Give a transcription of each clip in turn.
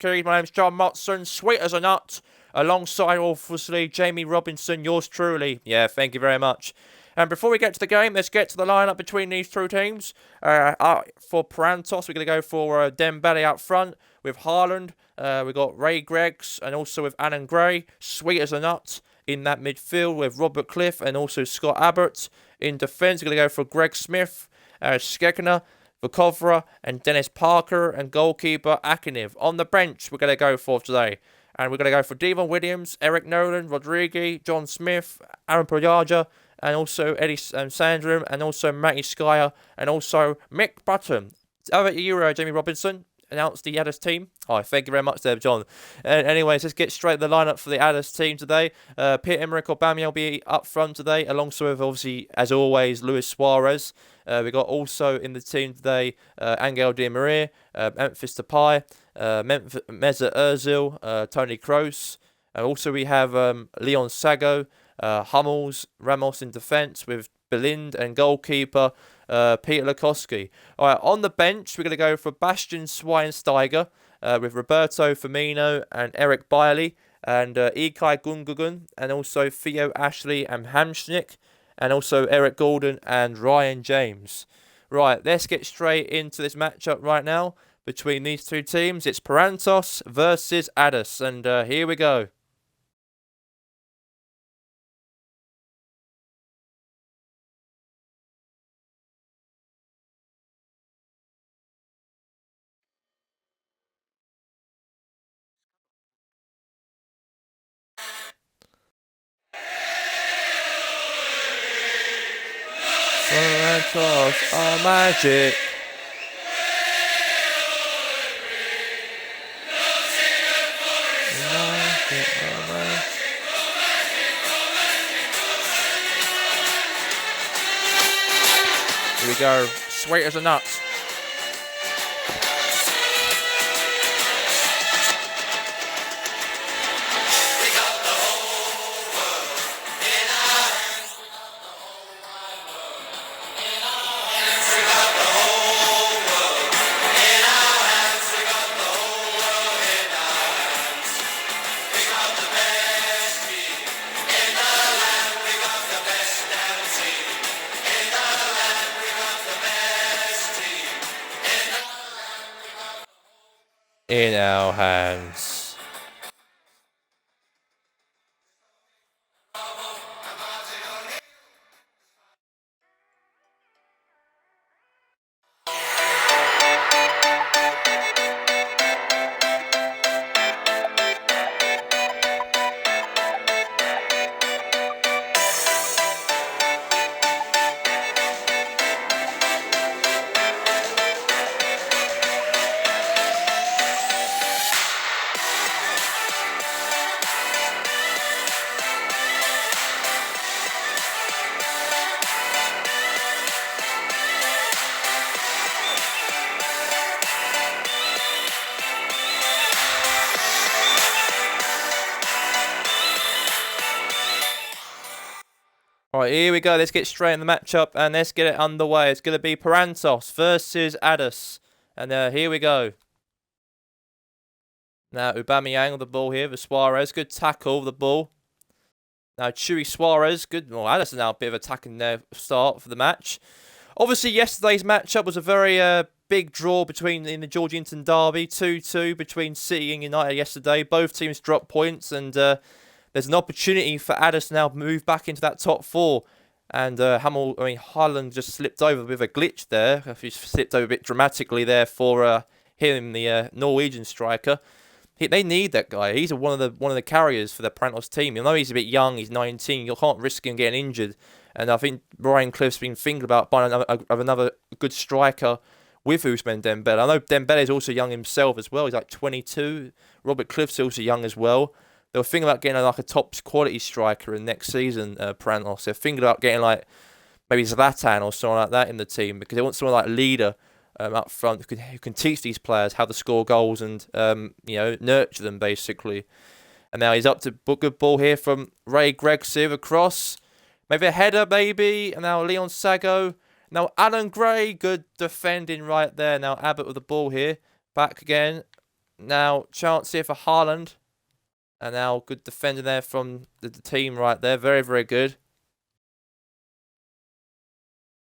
Keith. My name's John Motson, sweet as a nut, alongside, obviously, Jamie Robinson, yours truly. Yeah, thank you very much. And before we get to the game, let's get to the lineup between these two teams. For Puerantos, we're going to go for Dembele out front with Haaland. We've got Ray Greggs and also with Alan Gray, sweet as a nut, in that midfield with Robert Cliff and also Scott Abbott. In defence, we're going to go for Greg Smith, Skegner, Vukovra and Dennis Parker, and goalkeeper Akinev. On the bench, we're going to go for today. And we're going to go for Devon Williams, Eric Nolan, Rodriguez, John Smith, Aaron Poyaja, and also Eddie Sandrum, and also Matty Skyer, and also Mick Button. How about you, Jamie Robinson? Announced the Aldass team. Oh, thank you very much there, John. Anyways, let's get straight to the lineup for the Aldass team today. Pierre-Emerick Aubameyang will be up front today, alongside with, obviously, as always, Luis Suarez. We got also in the team today Angel Di Maria, Memphis Depay, Mesut Ozil, Toni Kroos. Also we have Leon Sago, Hummels, Ramos in defence with Belind and goalkeeper Peter Lukowski. All right, on the bench we're going to go for Bastian Schweinsteiger with Roberto Firmino and Eric Bailly and Ilkay Gundogan and also Theo Ashley and Hamsnik, and also Eric Gordon and Ryan James. Right, let's get straight into this matchup right now between these two teams. It's Puerantos versus Aldass, and here we go. Puerantos are magic. Here we go, sweet as a nut. In our hands. Alright, here we go. Let's get straight in the matchup and let's get it underway. It's going to be Puerantos versus Aldass. And here we go. Now, Aubameyang with the ball here for Suarez. Good tackle with the ball. Now, Chewy Suarez. Good. Well, Aldass is now a bit of attacking their start for the match. Obviously, yesterday's matchup was a very big draw in the Georgington derby. 2-2 between City and United yesterday. Both teams dropped points, and there's an opportunity for Aldass now to move back into that top four. And Haaland just slipped over with a glitch there. He slipped over a bit dramatically there for him, the Norwegian striker. They need that guy. He's one of the carriers for the Puerantos team. You know he's a bit young. He's 19. You can't risk him getting injured. And I think Ryan Cliff's been thinking about buying another good striker with Ousmane Dembele. I know Dembele is also young himself as well. He's like 22. Robert Cliff's also young as well. They were thinking about getting like a top quality striker in next season, Puerantos. They're thinking about getting like maybe Zlatan or someone like that in the team because they want someone like a leader up front who can teach these players how to score goals and nurture them basically. And now he's up to good ball here from Ray Greggs across. Maybe a header, maybe. And now Leon Sago. Now Alan Gray, good defending right there. Now Abbott with the ball here. Back again. Now, chance here for Haaland. And now, good defending there from the team right there. Very, very good.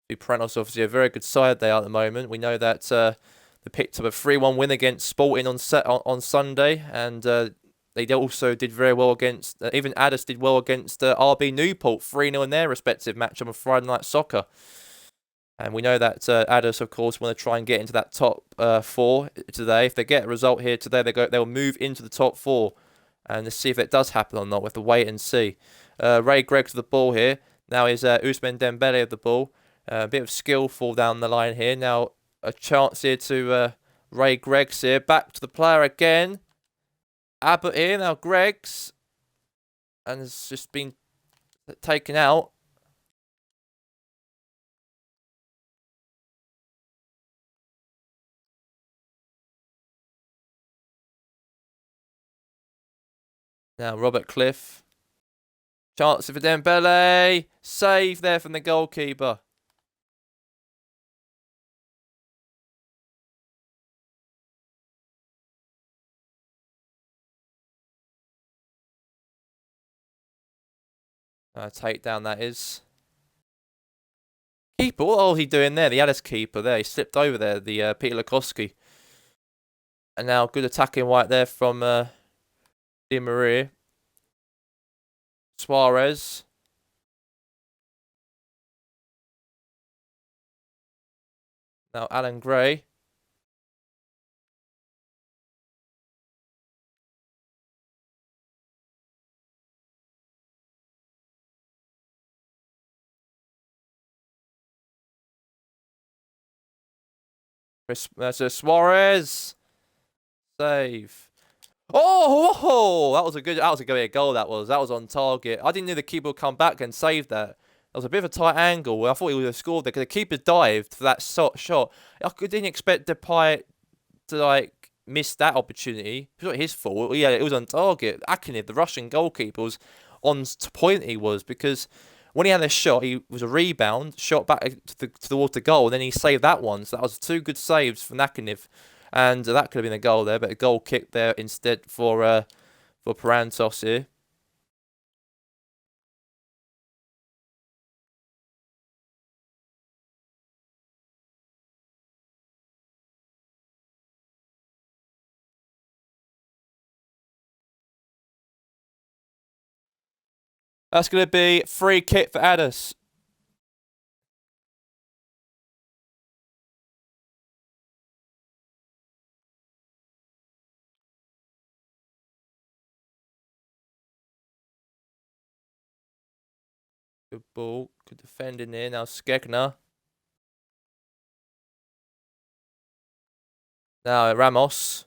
Puerantos obviously a very good side there at the moment. We know that they picked up a 3-1 win against Sporting on Sunday, and they also did very well against, even Aldass did well against RB Newport, 3-0 in their respective match on Friday Night Soccer. And we know that Aldass, of course, want to try and get into that top 4 today. If they get a result here today, they'll move into the top 4. And let's see if it does happen or not. We have to wait and see. Ray Greggs with the ball here. Now is Ousmane Dembele with the ball. A bit of skillful down the line here. Now a chance here to Ray Greggs here. Back to the player again. Abbott here. Now Greggs. And it's just been taken out. Now Robert Cliff. Chance for Dembele. Save there from the goalkeeper. Takedown that is. Keeper, what was he doing there? The Aldass keeper there. He slipped over there, the Peter Lukowski. And now good attacking right there from Di Maria. Suarez. Now Alan Gray. That's a Suarez. Save. Oh, that was a good goal. That was on target. I didn't know the keeper would come back and save that. That was a bit of a tight angle. I thought he would have scored there because the keeper dived for that shot. I didn't expect Depay to miss that opportunity. It was not his fault. Yeah, it was on target. Akinov, the Russian goalkeeper, was on point. He was, because when he had a shot, he was a rebound, shot back towards the goal, and then he saved that one. So that was 2 good saves from Akinov. And that could have been a goal there, but a goal kick there instead for Puerantos here. That's going to be free kick for Aldass. Good ball. Good defending here. Now Skegner. Now Ramos.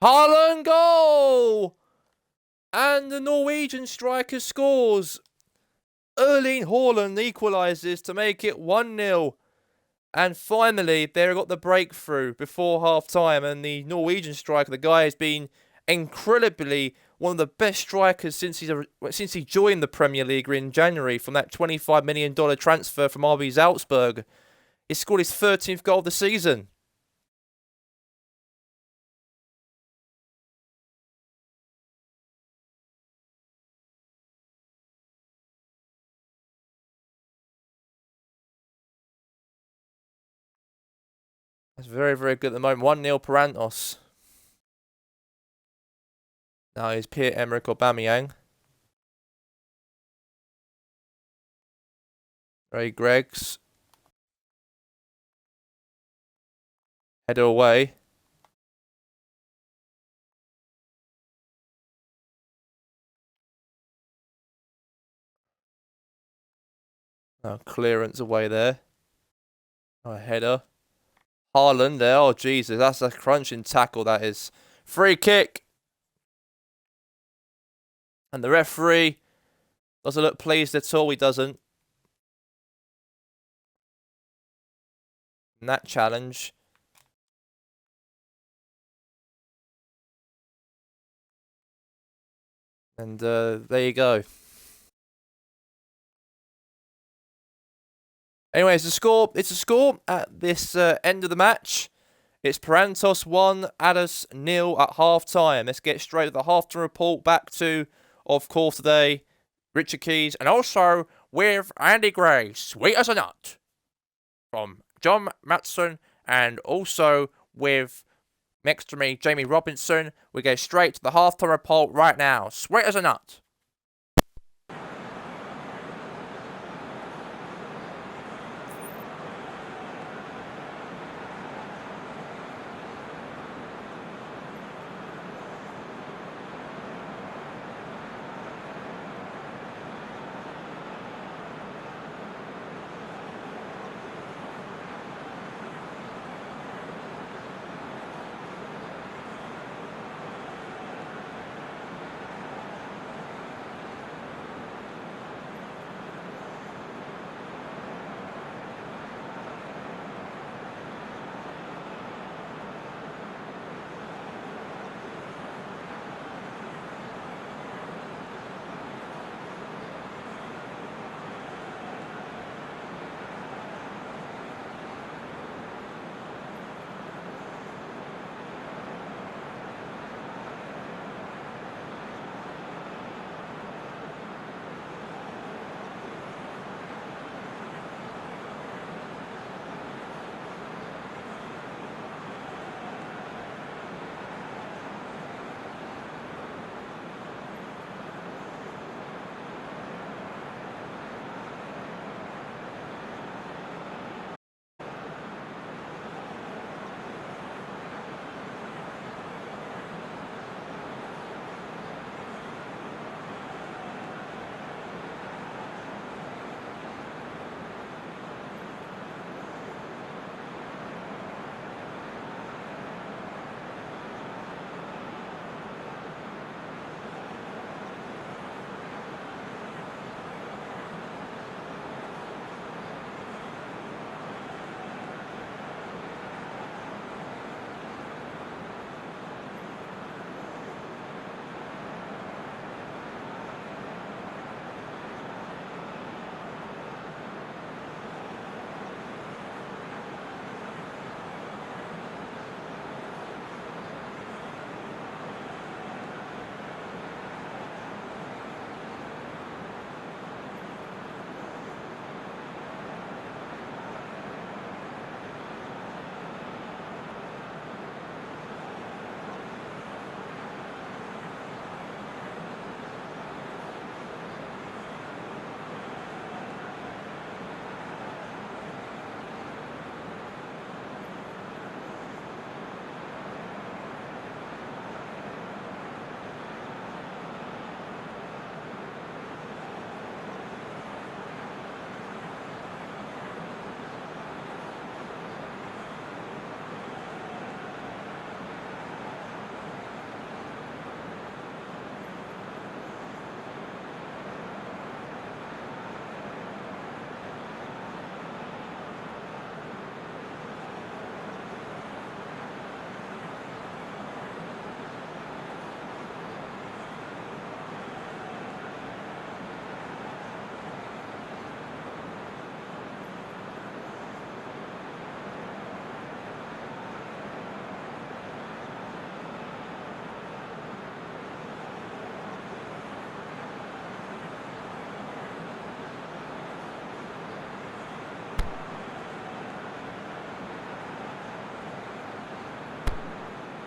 Haaland goal! And the Norwegian striker scores. Erling Haaland equalises to make it 1-0. And finally, they got the breakthrough before half-time. And the Norwegian striker, the guy has been incredibly one of the best strikers since he joined the Premier League in January from that $25 million transfer from RB Salzburg. He scored his 13th goal of the season. That's very, very good at the moment. 1-0 Puerantos. Now here's Pierre-Emerick Aubameyang. Ray Greggs. Header away. Now clearance away there. A header. Haaland there. Oh, Jesus. That's a crunching tackle, that is. Free kick. And the referee doesn't look pleased at all. He doesn't. In that challenge. And there you go. Anyways, it's a score at this end of the match. It's Puerantos 1, Aldass 0 at half-time. Let's get straight to the half-time report. Back to, of course, today, Richard Keys, and also with Andy Gray, sweet as a nut, from John Matson, and also with, next to me, Jamie Robinson. We go straight to the half-time report right now. Sweet as a nut.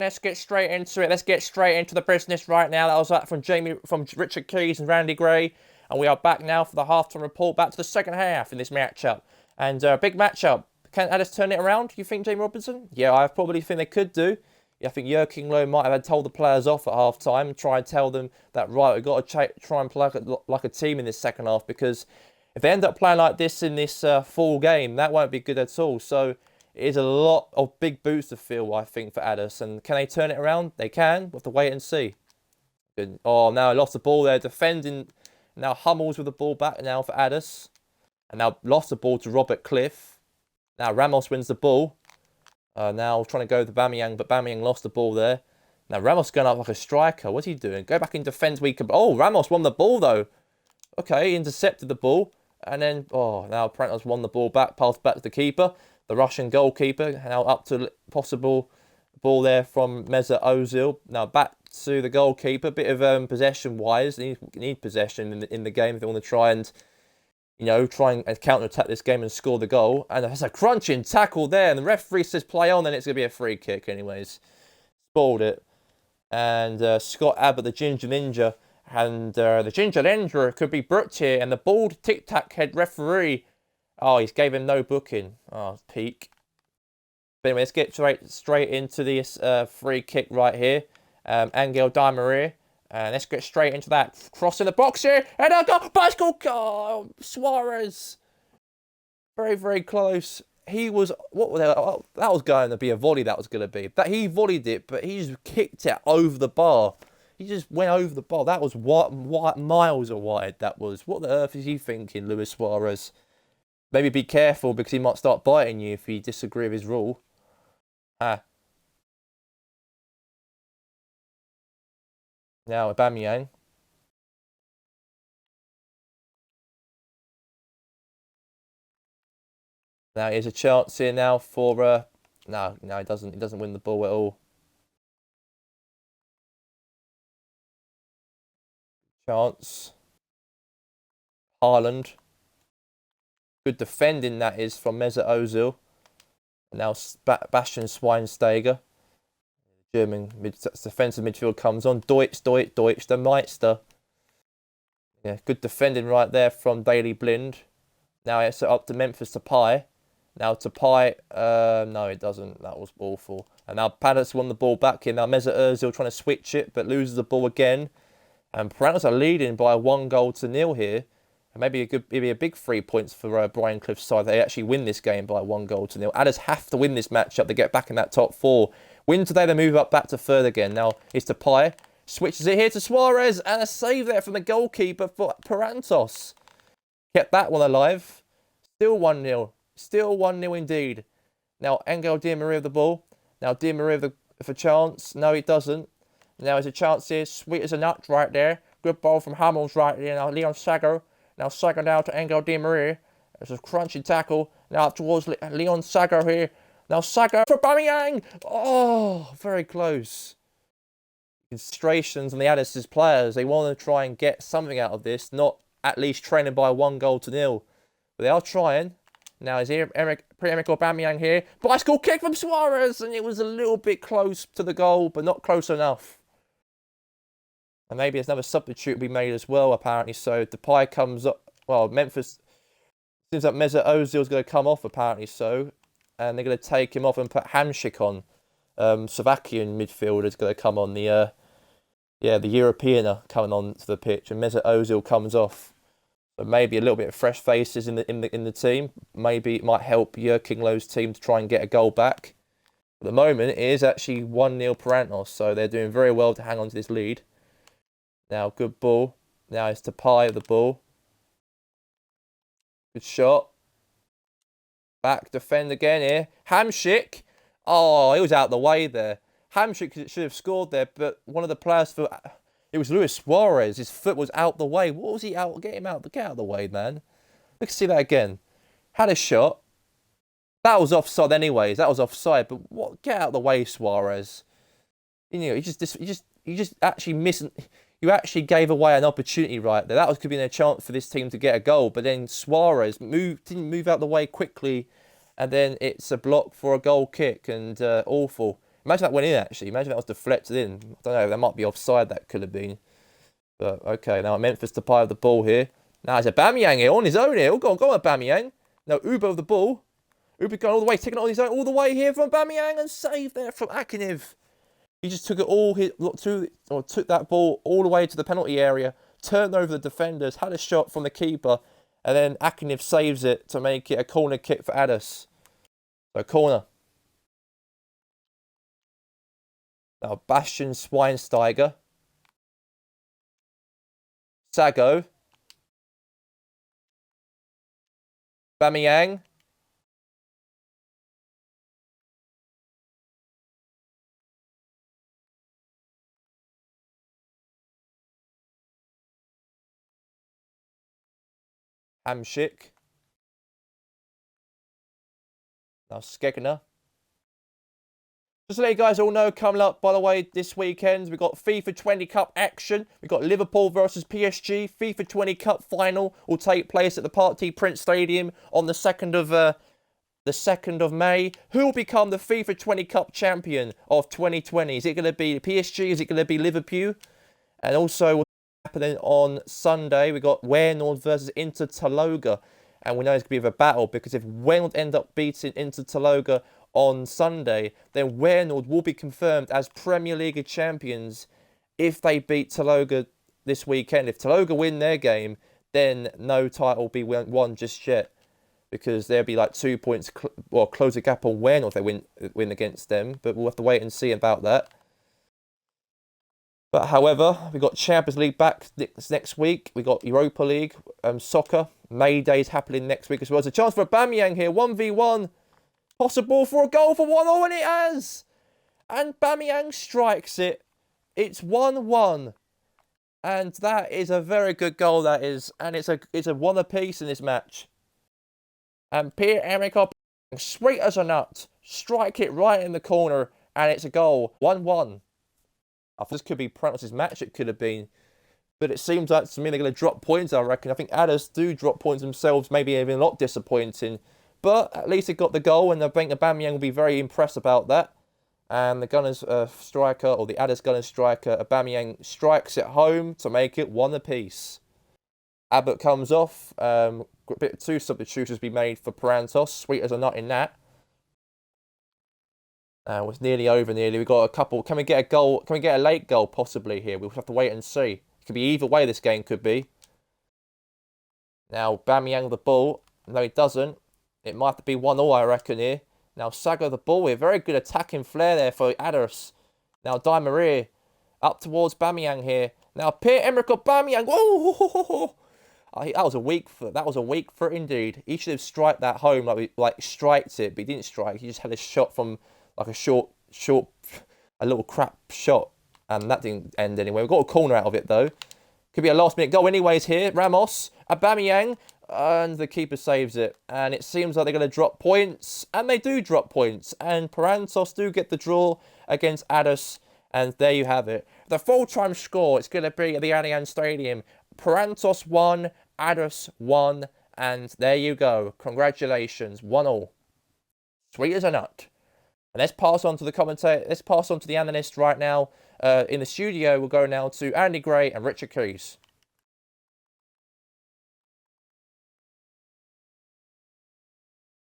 Let's get straight into it. Let's get straight into the business right now. That was that from Richard Keys and Randy Gray. And we are back now for the halftime report. Back to the second half in this matchup. And big matchup. Can Aldass turn it around, you think, Jamie Robinson? Yeah, I probably think they could do. I think Joachim Low might have told the players off at half-time and try and tell them that, right, we've got to try and play like a team in this second half, because If they end up playing like this in this full game, that won't be good at all. So it is a lot of big boots to fill, I think, for Aldass. And can they turn it around? They can. We'll have to wait and see. Good. Oh, now I lost the ball there. Defending. Now Hummels with the ball back now for Aldass. And now lost the ball to Robert Cliff. Now Ramos wins the ball. Now trying to go to Bamiyang, but Bamiyang lost the ball there. Now Ramos going up like a striker. What's he doing? Go back in defence. Oh, Ramos won the ball though. Okay, he intercepted the ball. And then, now Puerantos won the ball back, passed back to the keeper. The Russian goalkeeper. Now up to possible ball there from Mesut Ozil. Now back to the goalkeeper. Bit of possession-wise. They need possession in the game if they want to try and, try and counter-attack this game and score the goal. And there's a crunching tackle there. And the referee says play on, and it's going to be a free kick anyways. Spoiled it. And Scott Abbott, the Ginger Ninja, and the Ginger Ninja could be booked here. And the bald tic-tac head referee, he's gave him no booking. Peak. But anyway, let's get straight into this free kick right here. Angel Di Maria. And let's get straight into that. Cross in the box here. And I got bicycle. Suarez. Very, very close. He was, that was going to be a volley, that was going to be. He volleyed it, but he just kicked it over the bar. He just went over the bar. That was miles wide, that was. What the earth is he thinking, Luis Suarez? Maybe be careful, because he might start biting you if you disagree with his rule. Now, Aubameyang. Now, here's a chance here now for... no, he doesn't. He doesn't win the ball at all. Chance. Haaland. Good defending that is from Mesut Ozil. And now Bastian Schweinsteiger. German defensive midfield comes on. Deutsch, the Meister. Yeah, good defending right there from Daley Blind. Now it's up to Memphis Depay. Now Depay, no it doesn't. That was awful. And now Palace won the ball back here. Now Mesut Ozil trying to switch it, but loses the ball again. And Puerantos are leading by 1-0 here. And maybe a big 3 points for Brian Clough's side. They actually win this game by 1-0. Aldass have to win this matchup to get back in that top 4. Win today, they move up back to third again. Now it's Depay. Switches it here to Suarez. And a save there from the goalkeeper for Puerantos. Kept that one alive. Still 1-0. Still 1-0 indeed. Now Angel Di Maria with the ball. Now Di Maria with a chance. No, he doesn't. Now there's a chance here. Sweet as a nut right there. Good ball from Hummels right there. Now Leon Sago. Now Sago now to Angel Di Maria. There's a crunchy tackle. Now up towards Leon Sago here. Now Sago for Bamiyang. Oh, very close. Frustrations on the Aldass players. They want to try and get something out of this. Not at least training by 1-0. But they are trying. Now is Pierre-Emerick Aubameyang here. Bicycle kick from Suarez. And it was a little bit close to the goal, but not close enough. And maybe there's another substitute to be made as well, apparently. So Depay comes up. Well, Memphis. Seems like Mesut Ozil is going to come off, apparently so. And they're going to take him off and put Hamšík on. Slovakian midfielder is going to come on. The European coming on to the pitch. And Mesut Ozil comes off. So maybe a little bit of fresh faces in the team. Maybe it might help Joachim Löw's team to try and get a goal back. At the moment, it is actually 1-0 Puerantos. So they're doing very well to hang on to this lead. Now, good ball. Now it's Depay with the ball. Good shot. Back, defend again here. Hamšík. Oh, he was out the way there. Hamšík should have scored there, but one of the players for... It was Luis Suarez. His foot was out the way. What was he out? Get out of the way, man. Let's see that again. Had a shot. That was offside anyways. That was offside. But what? Get out of the way, Suarez. You just actually missing... You actually gave away an opportunity right there. That could have been a chance for this team to get a goal. But then Suarez didn't move out the way quickly. And then it's a block for a goal kick. And awful. Imagine that went in, actually. Imagine that was deflected in. I don't know. That might be offside. That could have been. But, okay. Now, Memphis Depay with the ball here. Now, it's Aubameyang here on his own here. Go on, Aubameyang. Now, Uber with the ball. Uber going all the way. Taking it on his own all the way here from Aubameyang. And save there from Akinov. He just took it took that ball all the way to the penalty area, turned over the defenders, had a shot from the keeper, And then Akinov saves it to make it a corner kick for Aldass. So corner. Now Bastian Schweinsteiger. Sago. Bamiyang. Hamsik. Now Skegner. Just to let you guys all know, coming up, by the way, this weekend, we've got FIFA 20 Cup action. We've got Liverpool versus PSG. FIFA 20 Cup final will take place at the Parc des Princes Stadium on the 2nd of May. Who will become the FIFA 20 Cup champion of 2020? Is it going to be PSG? Is it going to be Liverpool? And also, what's happening on Sunday, we've got Puerantos versus Inter Taloga. And we know it's going to be a battle, because if Puerantos end up beating Inter Taloga on Sunday, then Puerantos will be confirmed as Premier League champions if they beat Taloga this weekend. If Taloga win their game, then no title will be won just yet, because there'll be like 2 points, close the gap on Puerantos if they win against them. But we'll have to wait and see about that. But however, we've got Champions League back next week. We've got Europa League, soccer. May Day's happening next week as well. There's a chance for Aubameyang here, 1v1. Possible for a goal for 1-0, and it has. And Aubameyang strikes it. It's 1-1. And that is a very good goal, that is. And it's a one apiece in this match. And Pierre-Emerick Aubameyang, sweet as a nut, strike it right in the corner, and it's a goal. 1-1. I think this could be Puerantos' match, it could have been. But it seems like to me they're going to drop points, I reckon. I think Aldass do drop points themselves, maybe even a lot disappointing. But at least they got the goal, and I think Aubameyang will be very impressed about that. And the Gunners striker, or the Aldass Gunners striker, Aubameyang strikes it home to make it one apiece. Abbott comes off. A bit 2 substitutions be made for Puerantos. Sweet as a nut in that. It's nearly over, nearly. We've got a couple. Can we get a goal? Can we get a late goal possibly here? We'll have to wait and see. It could be either way, this game could be. Now, Aubameyang the ball. No, he doesn't. It might have to be 1-0, I reckon, here. Now, Sago the ball here. Very good attacking flair there for Aldass. Now, Di Maria up towards Aubameyang here. Now, Pierre-Emerick Aubameyang. Whoa! That was a weak foot. That was a weak foot indeed. He should have striked that home like striked it, but he didn't strike. He just had a shot from like a little crap shot, and that didn't end anyway. We've got a corner out of it though. Could be a last-minute goal anyways here. Ramos, Aubameyang, and the keeper saves it. And it seems like they're going to drop points, and they do drop points. And Puerantos do get the draw against Aldass, and there you have it. The full-time score, it's going to be at the Allianz Stadium. Puerantos 1, Aldass 1, and there you go. Congratulations, 1-1. Sweet as a nut. And let's pass on to the commentator. Let's pass on to the analyst right now. In the studio, we'll go now to Andy Gray and Richard Keys.